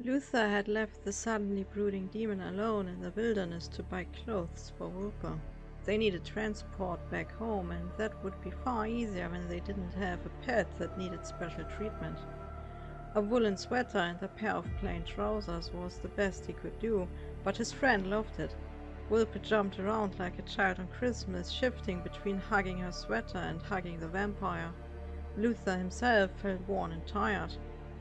Luther had left the suddenly brooding demon alone in the wilderness to buy clothes for Wilbur. They needed transport back home, and that would be far easier when they didn't have a pet that needed special treatment. A woolen sweater and a pair of plain trousers was the best he could do, but his friend loved it. Wilbur jumped around like a child on Christmas, shifting between hugging her sweater and hugging the vampire. Luther himself felt worn and tired,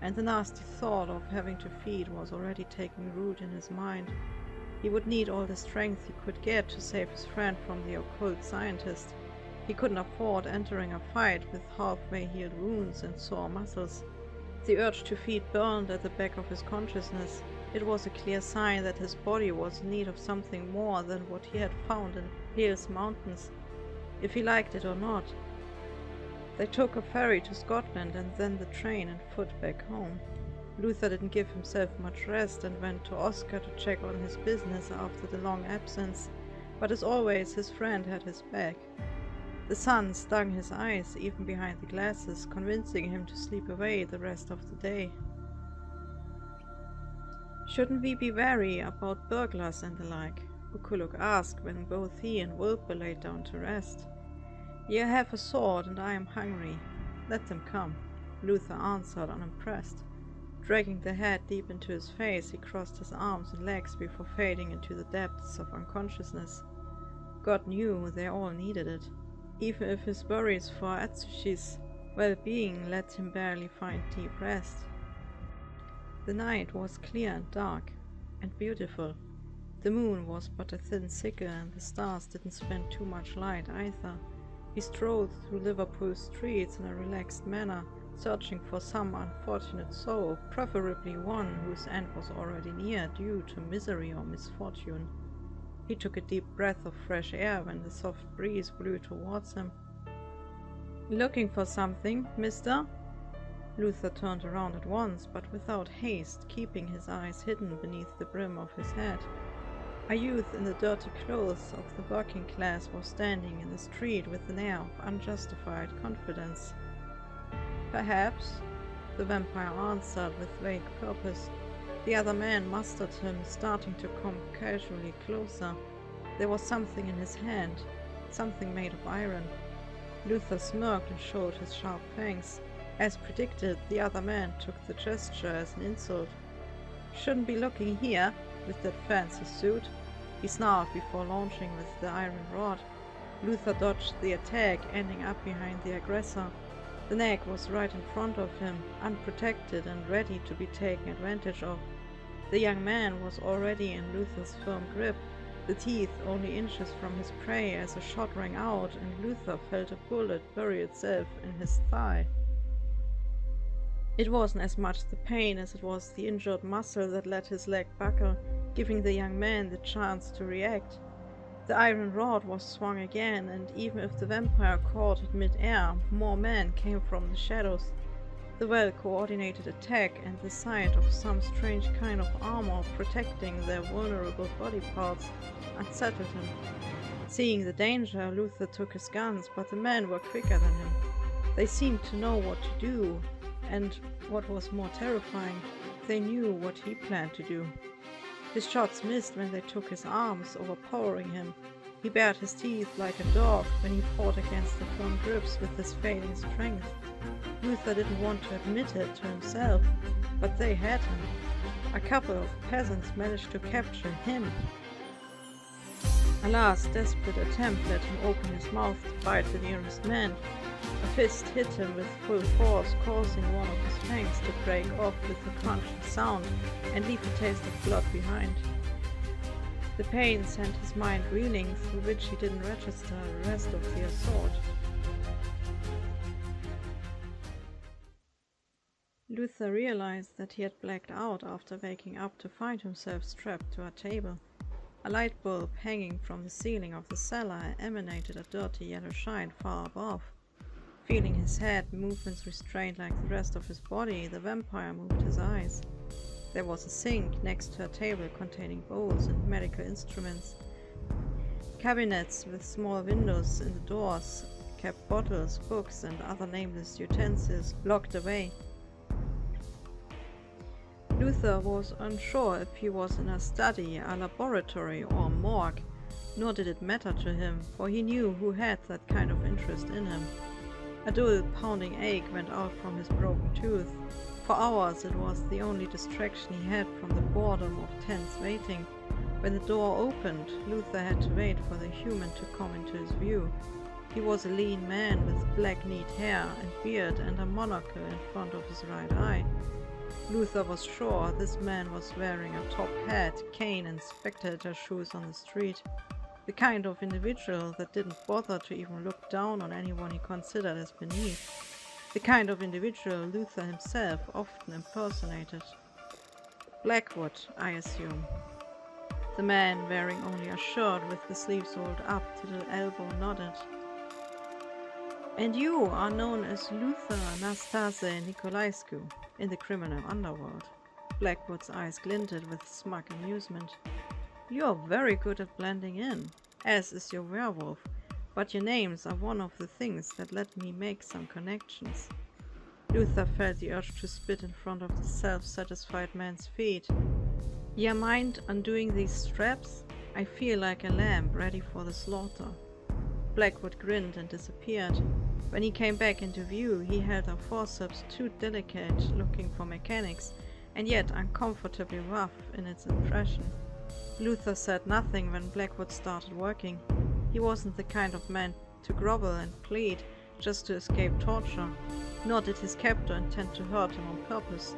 and the nasty thought of having to feed was already taking root in his mind. He would need all the strength he could get to save his friend from the occult scientist. He couldn't afford entering a fight with halfway healed wounds and sore muscles. The urge to feed burned at the back of his consciousness. It was a clear sign that his body was in need of something more than what he had found in Hales Mountains, if he liked it or not. They took a ferry to Scotland and then the train and foot back home. Luther didn't give himself much rest and went to Oscar to check on his business after the long absence, but as always his friend had his back. The sun stung his eyes even behind the glasses, convincing him to sleep away the rest of the day. "Shouldn't we be wary about burglars and the like?" Occult asked when both he and Wilbur laid down to rest. "You have a sword and I am hungry. Let them come," Luther answered, unimpressed. Dragging the head deep into his face, he crossed his arms and legs before fading into the depths of unconsciousness. God knew they all needed it, even if his worries for Atsushi's well-being let him barely find deep rest. The night was clear and dark, and beautiful. The moon was but a thin sickle, and the stars didn't spend too much light either. He strolled through Liverpool streets in a relaxed manner, searching for some unfortunate soul, preferably one whose end was already near due to misery or misfortune. He took a deep breath of fresh air when the soft breeze blew towards him. "Looking for something, mister?" Luther turned around at once, but without haste, keeping his eyes hidden beneath the brim of his hat. A youth in the dirty clothes of the working class was standing in the street with an air of unjustified confidence. "Perhaps," the vampire answered with vague purpose. The other man mustered him, starting to come casually closer. There was something in his hand, something made of iron. Luther smirked and showed his sharp fangs. As predicted, the other man took the gesture as an insult. "Shouldn't be looking here, with that fancy suit," he snarled before launching with the iron rod. Luther dodged the attack, ending up behind the aggressor. The neck was right in front of him, unprotected and ready to be taken advantage of. The young man was already in Luther's firm grip, the teeth only inches from his prey as a shot rang out, and Luther felt a bullet bury itself in his thigh. It wasn't as much the pain as it was the injured muscle that let his leg buckle, giving the young man the chance to react. The iron rod was swung again, and even if the vampire caught it mid-air, more men came from the shadows. The well-coordinated attack and the sight of some strange kind of armor protecting their vulnerable body parts unsettled him. Seeing the danger, Luther took his guns, but the men were quicker than him. They seemed to know what to do, and what was more terrifying, they knew what he planned to do. His shots missed when they took his arms, overpowering him. He bared his teeth like a dog when he fought against the firm grips with his failing strength. Luther didn't want to admit it to himself, but they had him. A couple of peasants managed to capture him. A last desperate attempt let him open his mouth to bite the nearest man. A fist hit him with full force, causing one of his fangs to break off with a crunching sound and leave a taste of blood behind. The pain sent his mind reeling, through which he didn't register the rest of the assault. Luther realized that he had blacked out after waking up to find himself strapped to a table. A light bulb hanging from the ceiling of the cellar emanated a dirty yellow shine far above. Feeling his head movements restrained like the rest of his body, the vampire moved his eyes. There was a sink next to a table containing bowls and medical instruments. Cabinets with small windows in the doors kept bottles, books, and other nameless utensils locked away. Luther was unsure if he was in a study, a laboratory, or a morgue, nor did it matter to him, for he knew who had that kind of interest in him. A dull, pounding ache went out from his broken tooth. For hours it was the only distraction he had from the boredom of tense waiting. When the door opened, Luther had to wait for the human to come into his view. He was a lean man with black neat hair and beard and a monocle in front of his right eye. Luther was sure this man was wearing a top hat, cane and spectator shoes on the street. The kind of individual that didn't bother to even look down on anyone he considered as beneath. The kind of individual Luther himself often impersonated. Blackwood, I assume. The man, wearing only a shirt with the sleeves rolled up to the elbow, nodded. And you are known as Luther Nastase Nicolaescu in the criminal underworld. Blackwood's eyes glinted with smug amusement. You are very good at blending in, as is your werewolf, but your names are one of the things that let me make some connections. Luther felt the urge to spit in front of the self-satisfied man's feet. You mind undoing these straps? I feel like a lamb ready for the slaughter. Blackwood grinned and disappeared. When he came back into view, he held a forceps too delicate, looking for mechanics, and yet uncomfortably rough in its impression. Luther said nothing when Blackwood started working. He wasn't the kind of man to grovel and plead just to escape torture, nor did his captor intend to hurt him on purpose.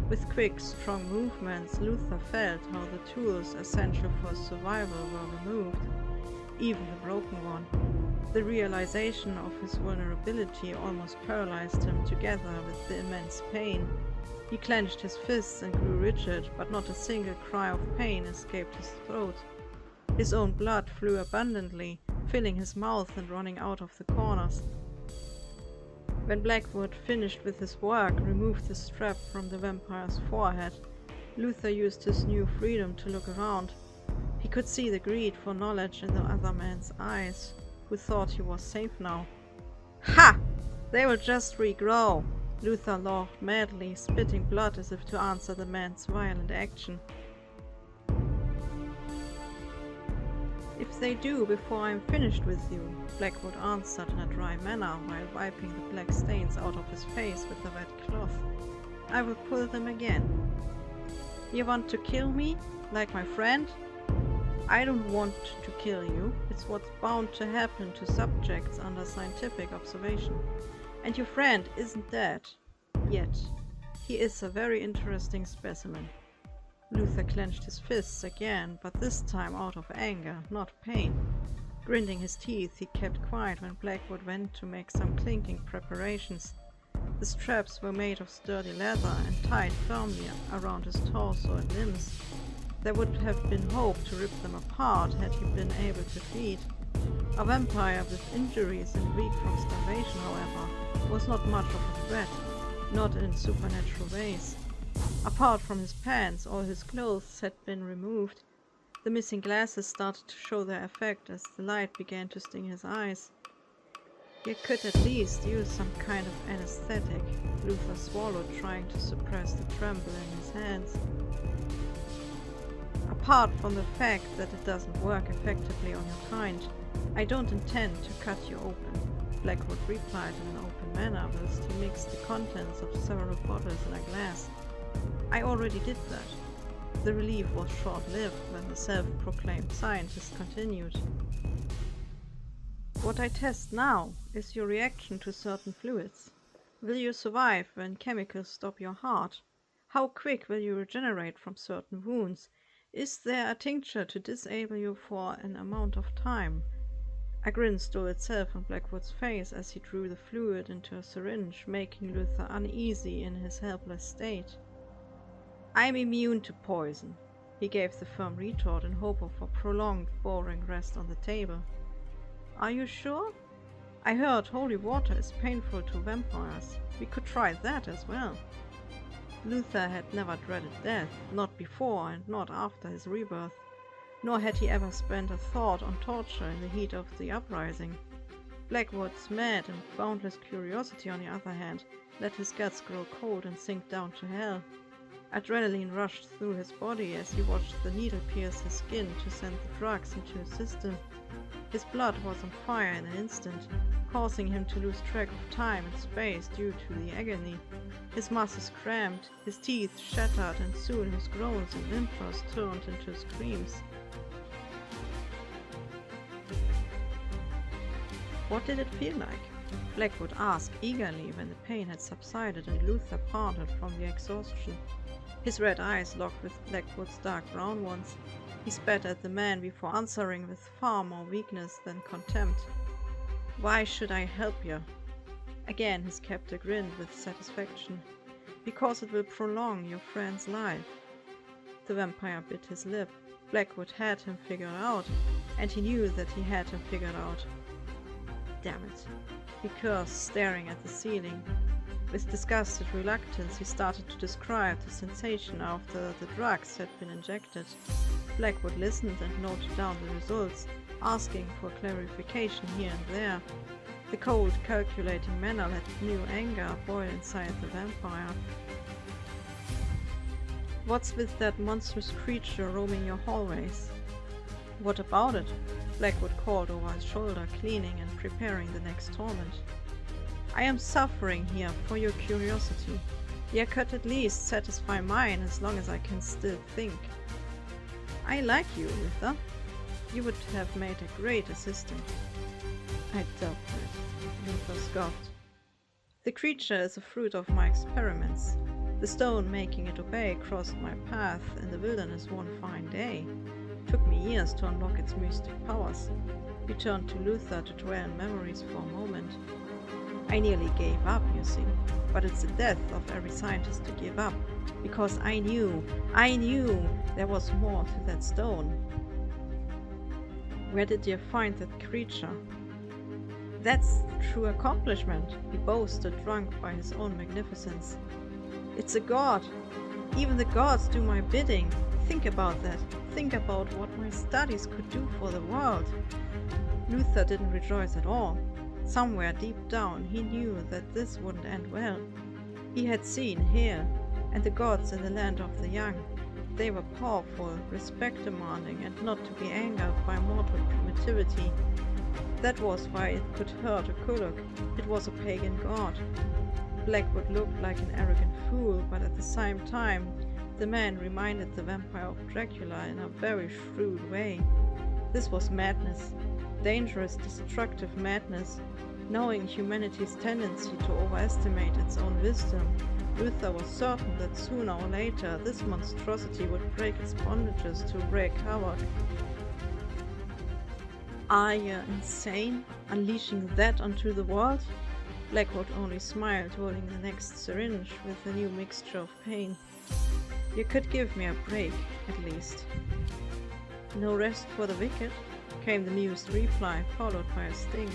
With quick, strong movements, Luther felt how the tools essential for survival were removed, even the broken one. The realization of his vulnerability almost paralyzed him together with the immense pain. He clenched his fists and grew rigid, but not a single cry of pain escaped his throat. His own blood flew abundantly, filling his mouth and running out of the corners. When Blackwood finished with his work, removed the strap from the vampire's forehead, Luther used his new freedom to look around. He could see the greed for knowledge in the other man's eyes, who thought he was safe now. Ha! They will just regrow! Luther laughed madly, spitting blood as if to answer the man's violent action. If they do before I am finished with you, Blackwood answered in a dry manner while wiping the black stains out of his face with a wet cloth. I will pull them again. You want to kill me, like my friend? I don't want to kill you. It's what's bound to happen to subjects under scientific observation. And your friend isn't dead. Yet. He is a very interesting specimen. Luther clenched his fists again, but this time out of anger, not pain. Grinding his teeth, he kept quiet when Blackwood went to make some clinking preparations. The straps were made of sturdy leather and tied firmly around his torso and limbs. There would have been hope to rip them apart had he been able to feed. A vampire with injuries and weak from starvation, however, was not much of a threat, not in supernatural ways. Apart from his pants, all his clothes had been removed. The missing glasses started to show their effect as the light began to sting his eyes. You could at least use some kind of anesthetic. Luther swallowed, trying to suppress the tremble in his hands. Apart from the fact that it doesn't work effectively on your kind, I don't intend to cut you open, Blackwood replied in an open manner whilst he mixed the contents of several bottles in a glass. I already did that. The relief was short-lived when the self-proclaimed scientist continued. What I test now is your reaction to certain fluids. Will you survive when chemicals stop your heart? How quick will you regenerate from certain wounds? Is there a tincture to disable you for an amount of time? A grin stole itself on Blackwood's face as he drew the fluid into a syringe, making Luther uneasy in his helpless state. I'm immune to poison, he gave the firm retort in hope of a prolonged, boring rest on the table. Are you sure? I heard holy water is painful to vampires. We could try that as well. Luther had never dreaded death, not before and not after his rebirth, nor had he ever spent a thought on torture in the heat of the uprising. Blackwood's mad and boundless curiosity, on the other hand, let his guts grow cold and sink down to hell. Adrenaline rushed through his body as he watched the needle pierce his skin to send the drugs into his system. His blood was on fire in an instant, causing him to lose track of time and space due to the agony. His muscles cramped, his teeth shattered, and soon his groans and whimpers turned into screams. What did it feel like? Blackwood asked eagerly when the pain had subsided and Luther parted from the exhaustion. His red eyes locked with Blackwood's dark brown ones. He spat at the man before answering with far more weakness than contempt. "Why should I help you?" Again his captor grinned with satisfaction. "Because it will prolong your friend's life." The vampire bit his lip. Blackwood had him figured out, and he knew that he had him figured out. Damn it. He cursed, staring at the ceiling. With disgusted reluctance, he started to describe the sensation after the drugs had been injected. Blackwood listened and noted down the results, asking for clarification here and there. The cold, calculating manner let new anger boil inside the vampire. "What's with that monstrous creature roaming your hallways?" "What about it?" Blackwood called over his shoulder, cleaning and preparing the next torment. "I am suffering here for your curiosity. You could at least satisfy mine as long as I can still think." "I like you, Luther. You would have made a great assistant." "I doubt that," Luther scoffed. "The creature is a fruit of my experiments. The stone making it obey crossed my path in the wilderness one fine day. Took me years to unlock its mystic powers." He turned to Luther to dwell in memories for a moment. "I nearly gave up, you see, but it's the death of every scientist to give up, because I knew there was more to that stone." "Where did you find that creature?" "That's the true accomplishment," he boasted, drunk by his own magnificence. "It's a god. Even the gods do my bidding. Think about that. Think about what my studies could do for the world." Luther didn't rejoice at all. Somewhere deep down he knew that this wouldn't end well. He had seen here, and the gods in the land of the young. They were powerful, respect-demanding, and not to be angered by mortal primitivity. That was why it could hurt Occult. It was a pagan god. Blackwood looked like an arrogant fool, but at the same time, the man reminded the vampire of Dracula in a very shrewd way. This was madness. Dangerous, destructive madness. Knowing humanity's tendency to overestimate its own wisdom, Luther was certain that sooner or later this monstrosity would break its bondages to wreak havoc. "Are you insane, unleashing that onto the world?" Blackwood only smiled, holding the next syringe with a new mixture of pain. "You could give me a break, at least." "No rest for the wicked," came the mused reply, followed by a sting.